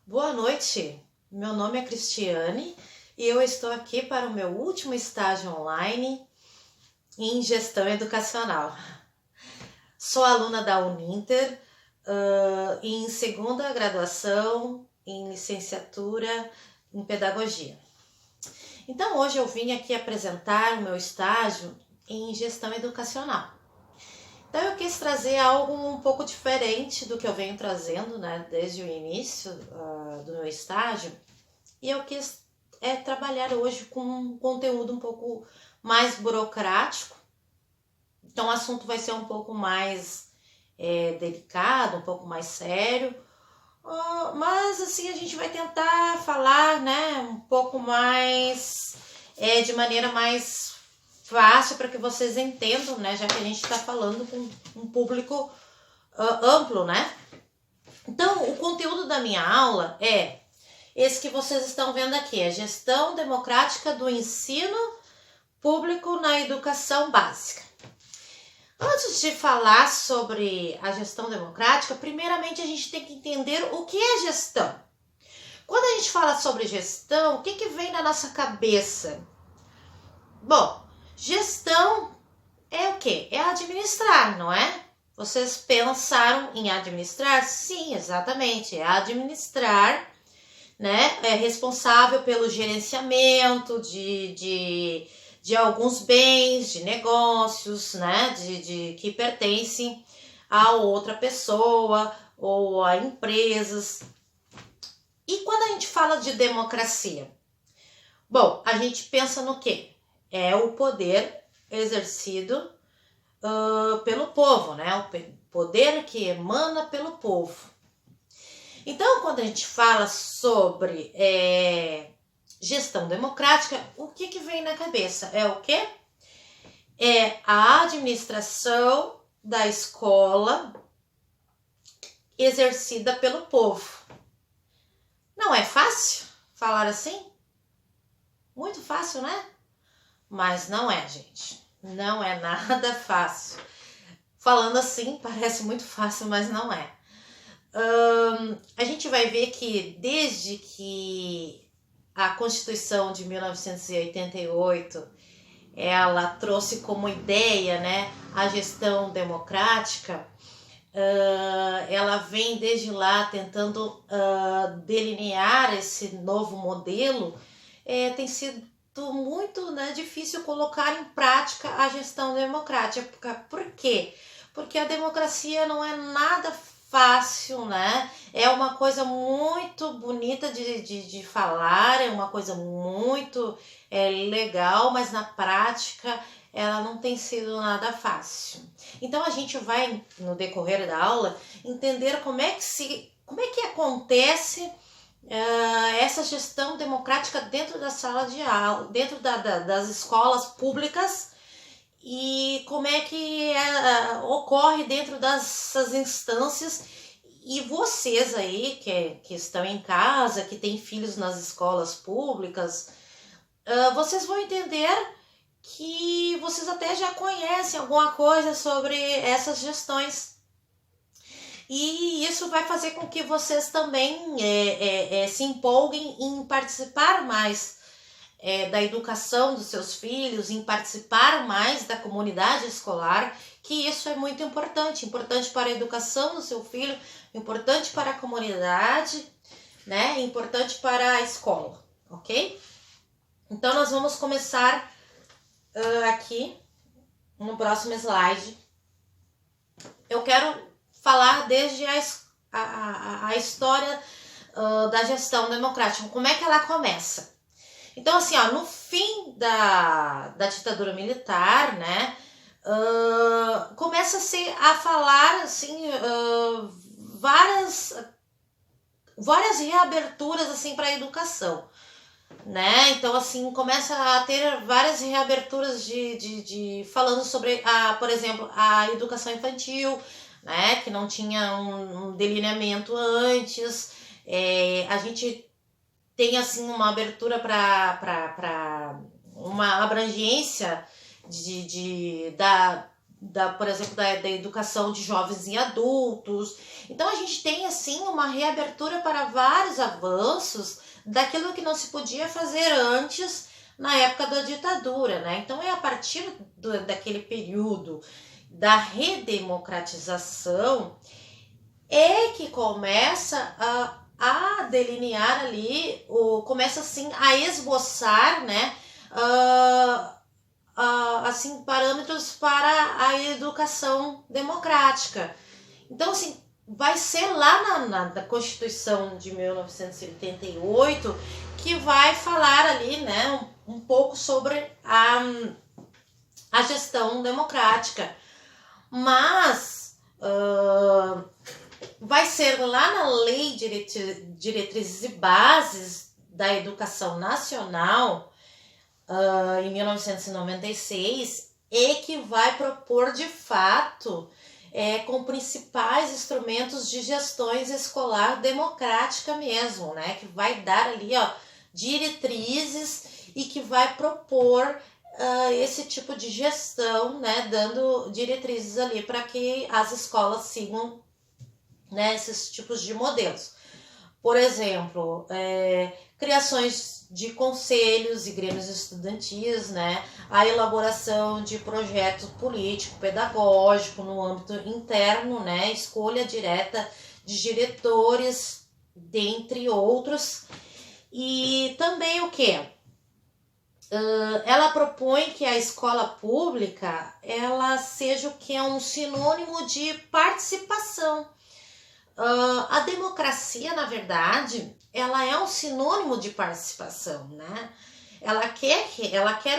Boa noite, meu nome é Cristiane e eu estou aqui para o meu último estágio online em gestão educacional. Sou aluna da Uninter, em segunda graduação em licenciatura em pedagogia. Então hoje eu vim aqui apresentar o meu estágio em gestão educacional. Então eu quis trazer algo um pouco diferente do que eu venho trazendo, né, desde o início do meu estágio. E eu quis trabalhar hoje com um conteúdo um pouco mais burocrático. Então o assunto vai ser um pouco mais delicado, um pouco mais sério. Mas assim a gente vai tentar falar, né, um pouco mais, de maneira mais fácil para que vocês entendam, né? Já que a gente está falando com um público amplo, né? Então, o conteúdo da minha aula é esse que vocês estão vendo aqui, a gestão democrática do ensino público na educação básica. Antes de falar sobre a gestão democrática, primeiramente a gente tem que entender o que é gestão. Quando a gente fala sobre gestão, o que vem na nossa cabeça? Bom, gestão é o quê? É administrar, não é? Vocês pensaram em administrar? Sim, exatamente. É administrar, né? É responsável pelo gerenciamento de alguns bens, de negócios, né? De que pertencem a outra pessoa ou a empresas. E quando a gente fala de democracia? Bom, a gente pensa no quê? É o poder exercido pelo povo, né? O poder que emana pelo povo. Então, quando a gente fala sobre gestão democrática, o que vem na cabeça? É o quê? É a administração da escola exercida pelo povo. Não é fácil falar assim? Muito fácil, né? Mas não é, gente. Não é nada fácil. Falando assim, parece muito fácil, mas não é. A gente vai ver que desde que a Constituição de 1988 ela trouxe como ideia, né, a gestão democrática, ela vem desde lá tentando delinear esse novo modelo. Tem sido muito, né, difícil colocar em prática a gestão democrática. Por quê? Porque a democracia não é nada fácil, né? É uma coisa muito bonita de falar, é uma coisa muito legal, mas na prática ela não tem sido nada fácil. Então a gente vai, no decorrer da aula, entender como é que acontece essa gestão democrática dentro da sala de aula, dentro das escolas públicas, e como é que ocorre dentro dessas instâncias. E vocês aí que estão em casa, que têm filhos nas escolas públicas, vocês vão entender que vocês até já conhecem alguma coisa sobre essas gestões. E isso vai fazer com que vocês também se empolguem em participar mais da educação dos seus filhos, em participar mais da comunidade escolar, que isso é muito importante para a educação do seu filho, importante para a comunidade, né? Importante para a escola, ok? Então nós vamos começar aqui no próximo slide. Eu quero falar desde a história da gestão democrática, como é que ela começa. Então, assim, no fim da ditadura militar, né, começa-se a falar, assim, várias reaberturas, assim, para a educação, né? Então, assim, começa a ter várias reaberturas falando sobre, por exemplo, a educação infantil, né, que não tinha um delineamento antes. A gente tem assim uma abertura para uma abrangência por exemplo, da educação de jovens e adultos. Então a gente tem assim uma reabertura para vários avanços daquilo que não se podia fazer antes na época da ditadura, né? Então é a partir daquele período da redemocratização é que começa a delinear ali, começa assim a esboçar, né, assim, parâmetros para a educação democrática. Então, assim, vai ser lá na Constituição de 1988 que vai falar ali, né, um pouco sobre a gestão democrática. Mas vai ser lá na Lei Diretrizes e Bases da Educação Nacional, em 1996, e que vai propor de fato com principais instrumentos de gestões escolar democrática mesmo, né? Que vai dar ali, ó, diretrizes e que vai propor esse tipo de gestão, né? Dando diretrizes ali para que as escolas sigam, né, esses tipos de modelos. Por exemplo, criações de conselhos e grêmios estudantis, né, a elaboração de projeto político, pedagógico no âmbito interno, né, escolha direta de diretores, dentre outros. E também o que? Ela propõe que a escola pública ela seja o que é um sinônimo de participação. A democracia, na verdade, ela é um sinônimo de participação, né? Ela quer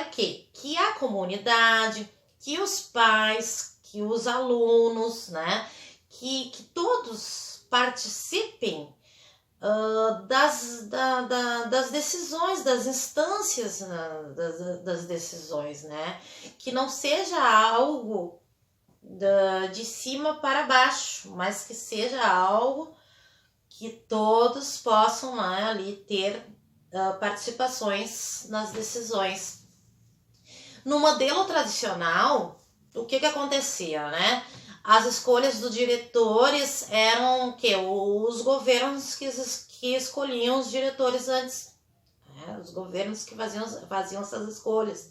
o quê? Que a comunidade, que os pais, que os alunos, né? Que todos participem das decisões, das instâncias das decisões, né? Que não seja algo de cima para baixo, mas que seja algo que todos possam, né, ali ter participações nas decisões. No modelo tradicional, o que acontecia, né? As escolhas dos diretores eram os governos que escolhiam os diretores antes, né? Os governos que faziam essas escolhas.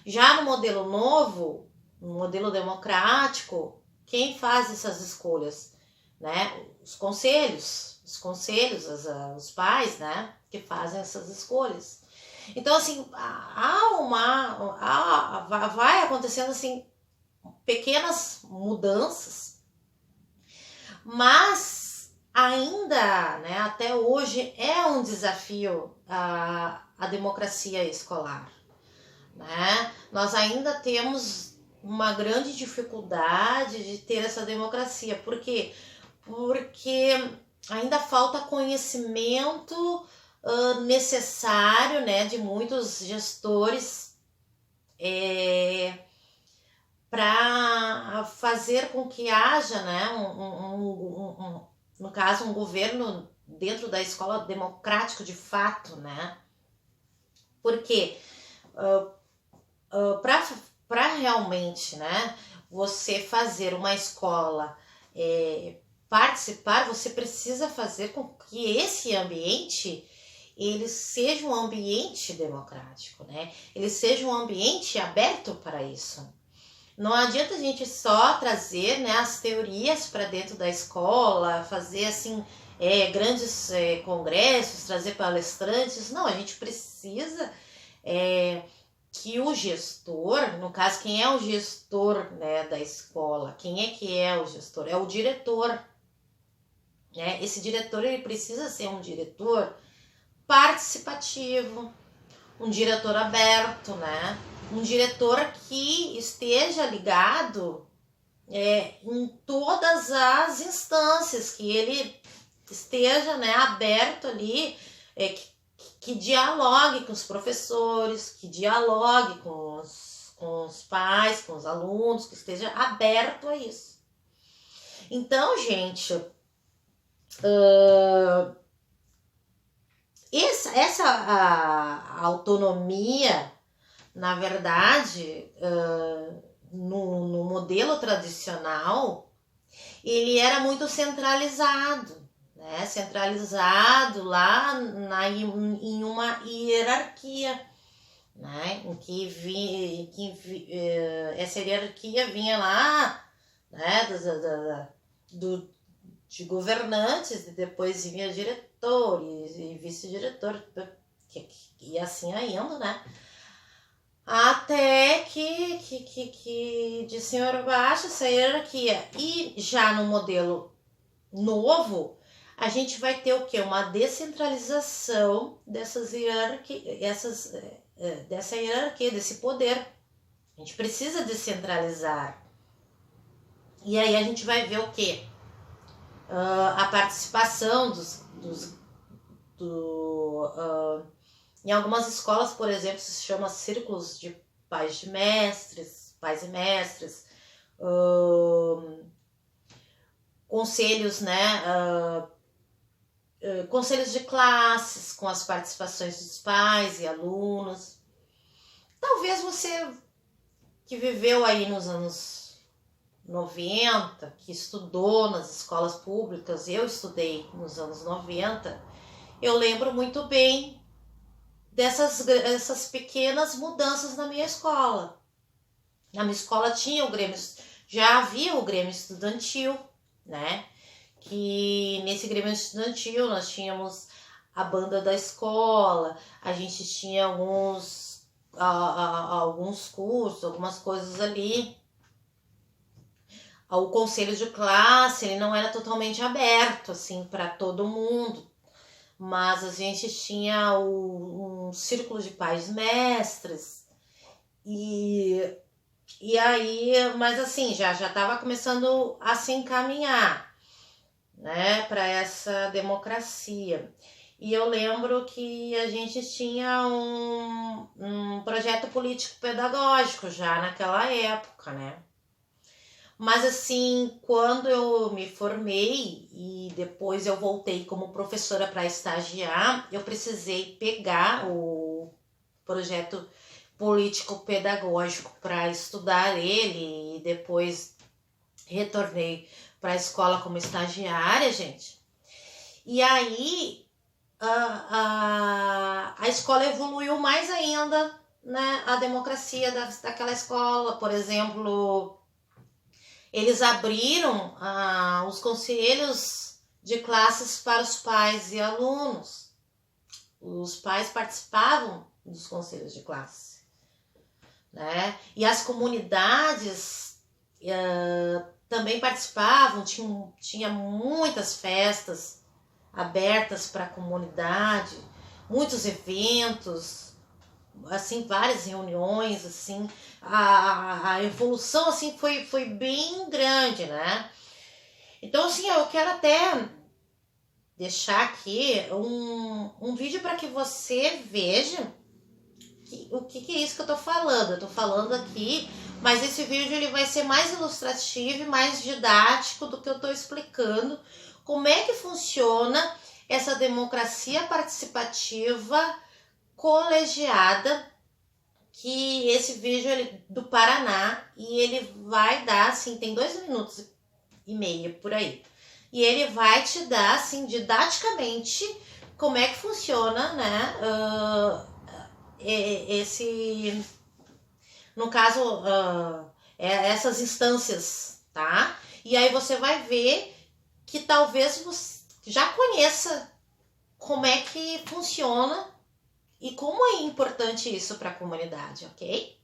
Já no modelo novo, no modelo democrático, quem faz essas escolhas, né? Os conselhos, os pais, né? Que fazem essas escolhas. Então, assim, vai acontecendo assim pequenas mudanças, mas ainda, né? Até hoje é um desafio a democracia escolar, né? Nós ainda temos uma grande dificuldade de ter essa democracia. Por quê? Porque ainda falta conhecimento necessário, né, de muitos gestores para fazer com que haja, né, no caso, um governo dentro da escola democrático de fato, né? Porque para realmente, né, você fazer uma escola participar, você precisa fazer com que esse ambiente ele seja um ambiente democrático, né? Ele seja um ambiente aberto para isso. Não adianta a gente só trazer, né, as teorias para dentro da escola, fazer assim grandes congressos, trazer palestrantes. Não, a gente precisa que o gestor, no caso, quem é o gestor, né, da escola? Quem é que é o gestor? É o diretor, né? Esse diretor ele precisa ser um diretor participativo, um diretor aberto, né? Um diretor que esteja ligado em todas as instâncias, que ele esteja, né, aberto ali, que dialogue com os professores, que dialogue com os pais, com os alunos, que esteja aberto a isso. Então, gente, essa autonomia, na verdade, no modelo tradicional, ele era muito centralizado, né? Centralizado lá em uma hierarquia, né? Em que essa hierarquia vinha lá, né? De governantes, e depois vinha diretores e vice-diretor, e assim indo, né? Até que de cima para baixo essa hierarquia. E já no modelo novo, a gente vai ter o quê? Uma descentralização dessa hierarquia, desse poder. A gente precisa descentralizar. E aí a gente vai ver o quê? A participação em algumas escolas, por exemplo, se chama círculos de pais e mestres, conselhos, né? Conselhos de classes com as participações dos pais e alunos. Talvez você que viveu aí nos anos 90, que estudou nas escolas públicas, eu estudei nos anos 90, eu lembro muito bem dessas pequenas mudanças na minha escola. Na minha escola já havia o Grêmio Estudantil, né? Que nesse Grêmio Estudantil nós tínhamos a banda da escola, a gente tinha alguns cursos, algumas coisas ali. O conselho de classe, ele não era totalmente aberto assim para todo mundo, mas a gente tinha um círculo de pais mestres e aí, mas assim, já estava começando a se encaminhar, né, para essa democracia. E eu lembro que a gente tinha um projeto político-pedagógico já naquela época, né? Mas assim, quando eu me formei e depois eu voltei como professora para estagiar, eu precisei pegar o projeto político-pedagógico para estudar ele e depois retornei para a escola como estagiária, gente. E aí a escola evoluiu mais ainda, né? A democracia daquela escola, por exemplo, eles abriram os conselhos de classes para os pais e alunos. Os pais participavam dos conselhos de classe, né? E as comunidades também participavam, tinha muitas festas abertas para a comunidade, muitos eventos, assim, várias reuniões, assim, a evolução, assim, foi bem grande, né? Então, assim, eu quero até deixar aqui um vídeo para que você veja o que é isso que eu tô falando. Eu tô falando aqui, mas esse vídeo ele vai ser mais ilustrativo e mais didático do que eu tô explicando como é que funciona essa democracia participativa colegiada, que esse vídeo ele do Paraná, e ele vai dar, assim, tem 2 minutos e meio por aí, e ele vai te dar, assim, didaticamente como é que funciona, né, no caso, essas instâncias, tá? E aí você vai ver que talvez você já conheça como é que funciona e como é importante isso para a comunidade, ok?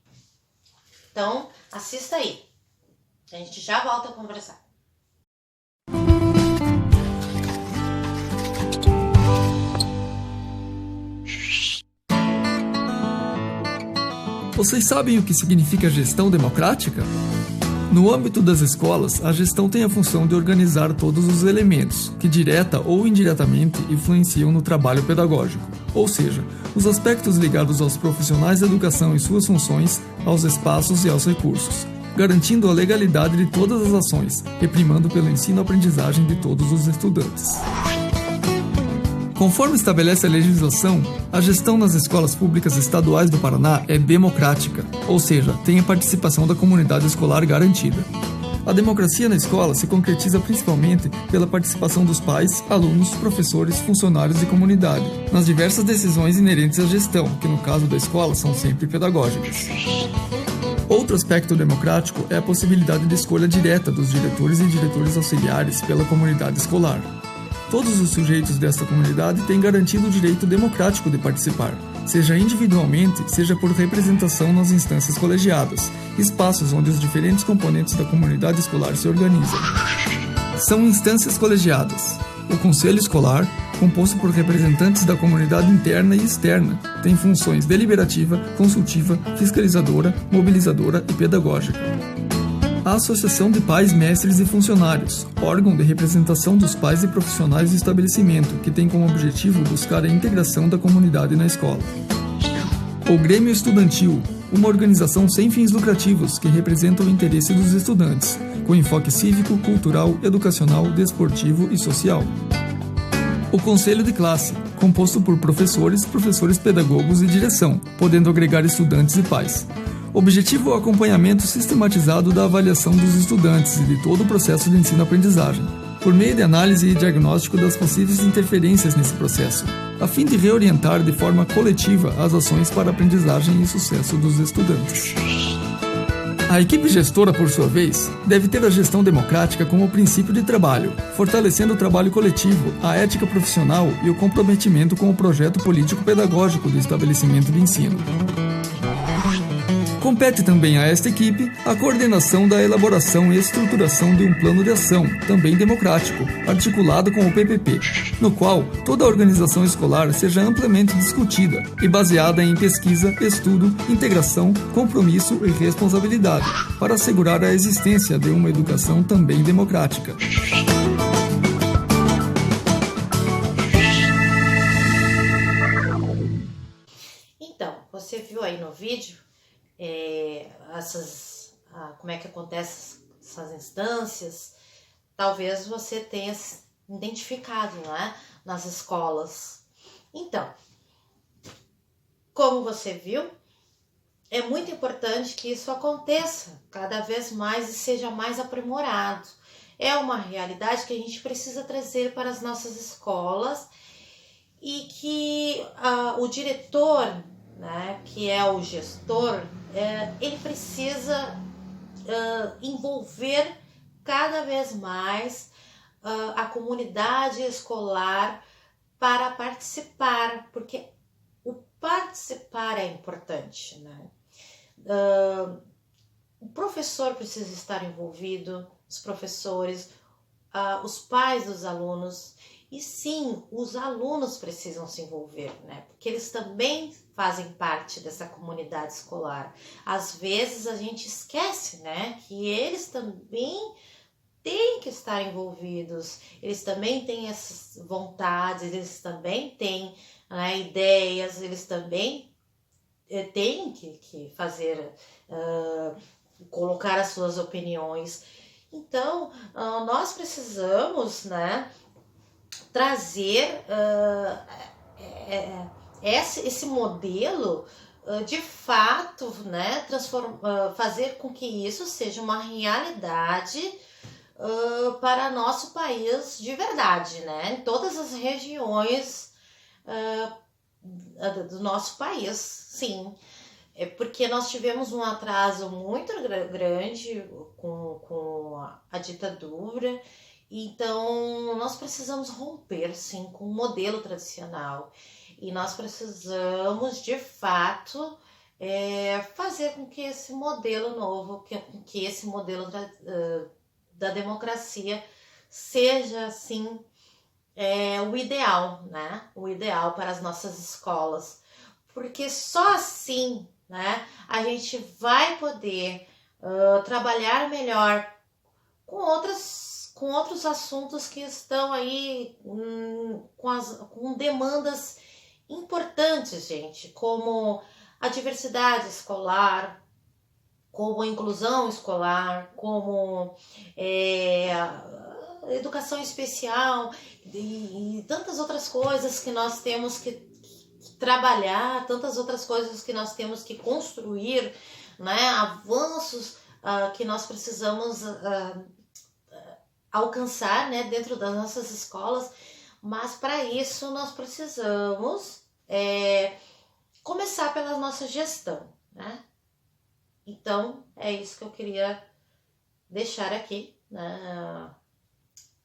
Então, assista aí. A gente já volta a conversar. Vocês sabem o que significa gestão democrática? No âmbito das escolas, a gestão tem a função de organizar todos os elementos que, direta ou indiretamente, influenciam no trabalho pedagógico, ou seja, os aspectos ligados aos profissionais da educação e suas funções, aos espaços e aos recursos, garantindo a legalidade de todas as ações e primando pelo ensino-aprendizagem de todos os estudantes. Conforme estabelece a legislação, a gestão nas escolas públicas estaduais do Paraná é democrática, ou seja, tem a participação da comunidade escolar garantida. A democracia na escola se concretiza principalmente pela participação dos pais, alunos, professores, funcionários e comunidade, nas diversas decisões inerentes à gestão, que no caso da escola são sempre pedagógicas. Outro aspecto democrático é a possibilidade de escolha direta dos diretores e diretores auxiliares pela comunidade escolar. Todos os sujeitos desta comunidade têm garantido o direito democrático de participar, seja individualmente, seja por representação nas instâncias colegiadas, espaços onde os diferentes componentes da comunidade escolar se organizam. São instâncias colegiadas. O Conselho Escolar, composto por representantes da comunidade interna e externa, tem funções deliberativa, consultiva, fiscalizadora, mobilizadora e pedagógica. A Associação de Pais, Mestres e Funcionários, órgão de representação dos pais e profissionais do estabelecimento, que tem como objetivo buscar a integração da comunidade na escola. O Grêmio Estudantil, uma organização sem fins lucrativos que representa o interesse dos estudantes, com enfoque cívico, cultural, educacional, desportivo e social. O Conselho de Classe, composto por professores, professores pedagogos e direção, podendo agregar estudantes e pais. Objetivo é o acompanhamento sistematizado da avaliação dos estudantes e de todo o processo de ensino-aprendizagem, por meio de análise e diagnóstico das possíveis interferências nesse processo, a fim de reorientar de forma coletiva as ações para a aprendizagem e sucesso dos estudantes. A equipe gestora, por sua vez, deve ter a gestão democrática como princípio de trabalho, fortalecendo o trabalho coletivo, a ética profissional e o comprometimento com o projeto político-pedagógico do estabelecimento de ensino. Compete também a esta equipe a coordenação da elaboração e estruturação de um plano de ação, também democrático, articulado com o PPP, no qual toda a organização escolar seja amplamente discutida e baseada em pesquisa, estudo, integração, compromisso e responsabilidade, para assegurar a existência de uma educação também democrática. Então, você viu aí no vídeo como é que acontece essas instâncias. Talvez você tenha identificado, né, nas escolas. Então, como você viu, é muito importante que isso aconteça cada vez mais e seja mais aprimorado. É uma realidade que a gente precisa trazer para as nossas escolas e que o diretor, né, que é o gestor, ele precisa envolver cada vez mais a comunidade escolar para participar, porque o participar é importante, né? O professor precisa estar envolvido, os professores, os pais dos alunos. E sim, os alunos precisam se envolver, né? Porque eles também fazem parte dessa comunidade escolar. Às vezes a gente esquece, né? Que eles também têm que estar envolvidos. Eles também têm essas vontades, eles também têm, né, ideias, eles também têm que fazer, colocar as suas opiniões. Então, nós precisamos, né, trazer esse modelo de fato, né, fazer com que isso seja uma realidade para nosso país de verdade, né, em todas as regiões do nosso país, sim. É porque nós tivemos um atraso muito grande com a ditadura. Então, nós precisamos romper, sim, com o modelo tradicional. E nós precisamos, de fato, fazer com que esse modelo novo, que esse modelo da democracia seja, assim, o ideal, né? O ideal para as nossas escolas. Porque só assim, né, a gente vai poder trabalhar melhor com outros assuntos que estão aí com demandas importantes, gente, como a diversidade escolar, como a inclusão escolar, como educação especial e tantas outras coisas que nós temos que trabalhar, tantas outras coisas que nós temos que construir, né? Avanços que nós precisamos alcançar, né? Dentro das nossas escolas, mas para isso nós precisamos começar pela nossa gestão, né? Então é isso que eu queria deixar aqui, né?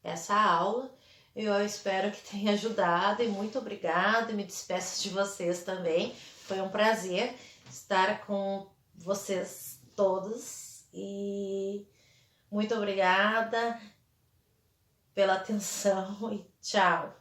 Essa aula. Eu espero que tenha ajudado e muito obrigada. Me despeço de vocês também. Foi um prazer estar com vocês todos e muito obrigada pela atenção e tchau.